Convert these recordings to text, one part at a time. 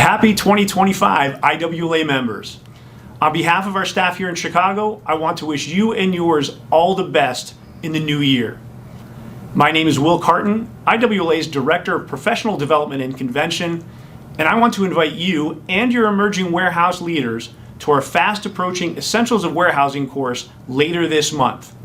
Happy 2025 IWLA members. On behalf of our staff here in Chicago, I want to wish you and yours all the best in the new year. My name is Will Carton, IWLA's Director of Professional Development and Convention, and I want to invite you and your emerging warehouse leaders to our fast approaching Essentials of Warehousing course later this month.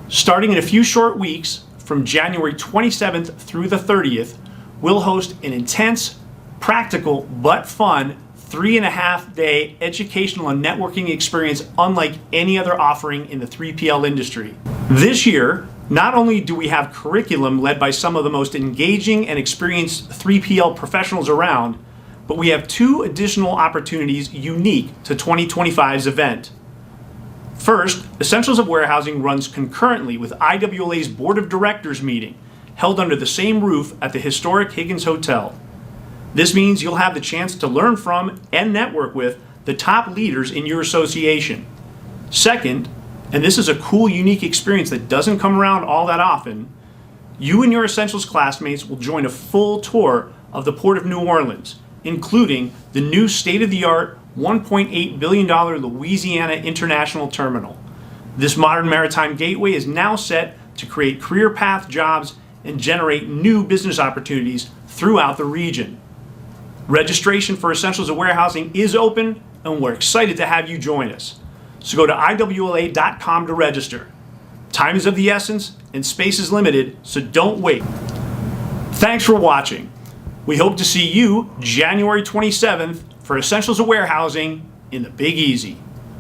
Starting in a few short weeks, from January 27th through the 30th, we'll host an intense, practical, but fun 3.5-day educational and networking experience unlike any other offering in the 3PL industry. This year, not only do we have curriculum led by some of the most engaging and experienced 3PL professionals around, but we have two additional opportunities unique to 2025's event. First, Essentials of Warehousing runs concurrently with IWLA's Board of Directors meeting, held under the same roof at the historic Higgins Hotel. This means you'll have the chance to learn from and network with the top leaders in your association. Second, and this is a cool, unique experience that doesn't come around all that often, you and your Essentials classmates will join a full tour of the Port of New Orleans, including the new state-of-the-art $1.8 billion Louisiana International Terminal. This modern maritime gateway is now set to create career path jobs and generate new business opportunities throughout the region. Registration for Essentials of Warehousing is open, and we're excited to have you join us. So go to IWLA.com to register. Time is of the essence, and space is limited, so don't wait. Thanks for watching. We hope to see you January 27th for Essentials of Warehousing in the Big Easy.